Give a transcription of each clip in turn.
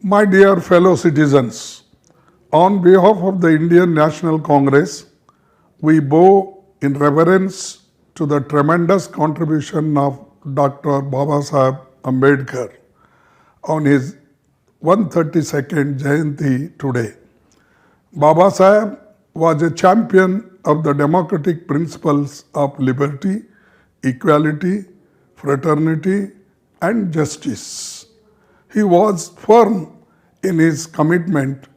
My dear fellow citizens, on behalf of the Indian National Congress, we bow in reverence to the tremendous contribution of Dr. Babasaheb Ambedkar on his 132nd Jayanti today. Babasaheb was a champion of the democratic principles of liberty, equality, fraternity, and justice. He was firm in his commitment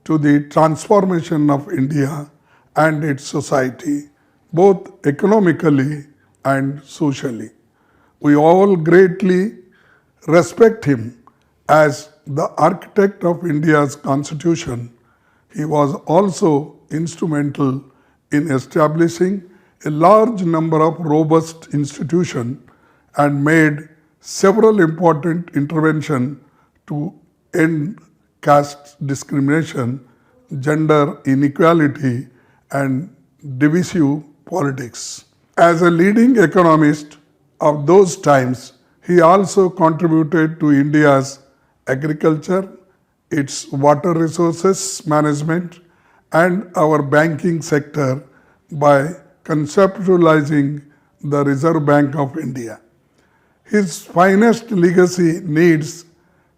to the transformation of India and its society, both economically and socially. We all greatly respect him as the architect of India's constitution. He was also instrumental in establishing a large number of robust institutions and made several important interventions to end caste discrimination, gender inequality, and divisive politics. As a leading economist of those times, he also contributed to India's agriculture, its water resources management, and our banking sector by conceptualizing the Reserve Bank of India. His finest legacy needs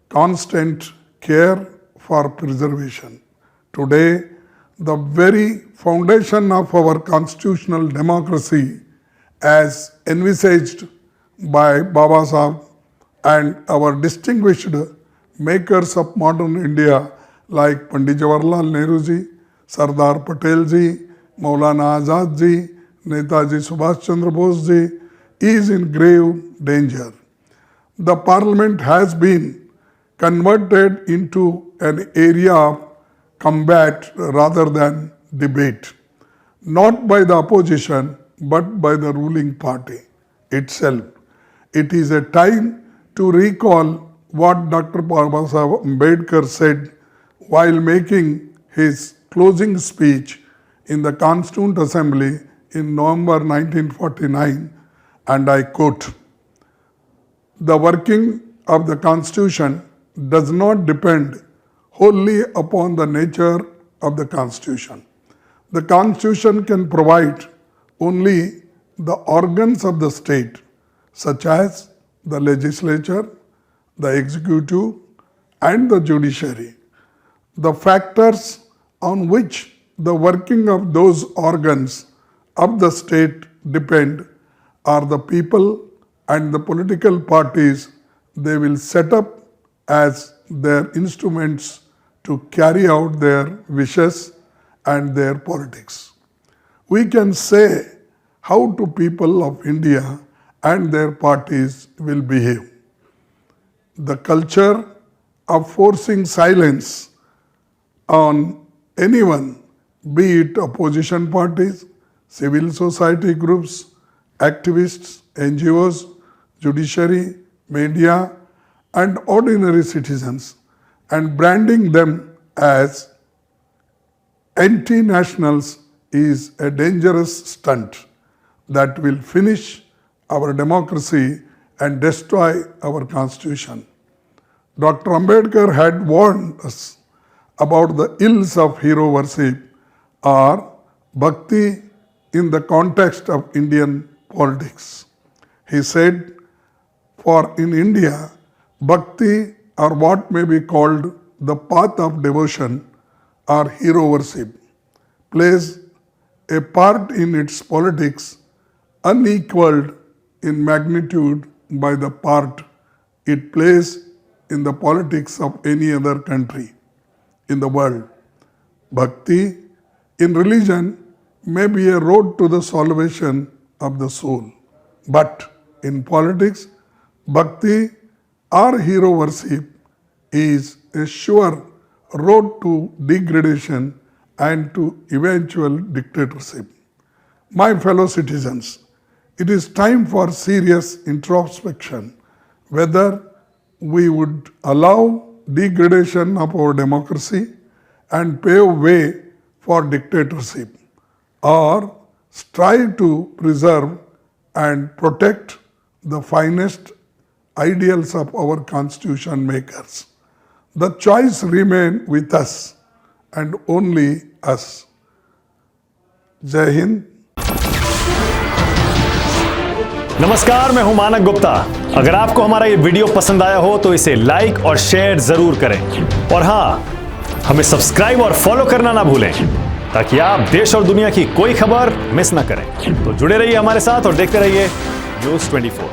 constant care for preservation. Today, the very foundation of our constitutional democracy, as envisaged by Babasaheb and our distinguished makers of modern India like Pandit Jawaharlal Nehru ji, Sardar Patel ji, Maulana Azad ji, Netaji Subhash Chandra Bose ji, is in grave danger. The parliament has been converted into an area of combat rather than debate, not by the opposition but by the ruling party itself. It is a time to recall what Dr. Babasaheb Ambedkar said while making his closing speech in the Constituent Assembly in November 1949, and I quote, "The working of the Constitution does not depend wholly upon the nature of the Constitution. The Constitution can provide only the organs of the state, such as the legislature, the executive, and the judiciary. The factors on which the working of those organs of the state depend are the people and the political parties they will set up as their instruments to carry out their wishes and their politics. We can say how to people of India and their parties will behave. The culture of forcing silence on anyone, be it opposition parties, civil society groups, activists, NGOs, judiciary, media, and ordinary citizens, and branding them as anti-nationals is a dangerous stunt that will finish our democracy and destroy our constitution. Dr. Ambedkar had warned us about the ills of hero worship or bhakti in the context of Indian politics. He said, for in India, bhakti, or what may be called the path of devotion or hero worship, plays a part in its politics unequaled in magnitude by the part it plays in the politics of any other country in the world. Bhakti in religion may be a road to the salvation of the soul, but in politics, bhakti or hero worship is a sure road to degradation and to eventual dictatorship. My fellow citizens, it is time for serious introspection whether we would allow degradation of our democracy and pave way for dictatorship, or strive to preserve and protect the finest ideals of our constitution makers. The choice remain with us and only us. जय हिंद। नमस्कार, मैं हूं मानक गुप्ता। अगर आपको हमारा ये video पसंद आया हो तो इसे लाइक और शेयर जरूर करें, और हां, हमें सब्सक्राइब और फॉलो करना ना भूलें ताकि आप देश और दुनिया की कोई खबर मिस ना करें। तो जुड़े रहिए हमारे साथ और देखते रहिए न्यूज़ 24।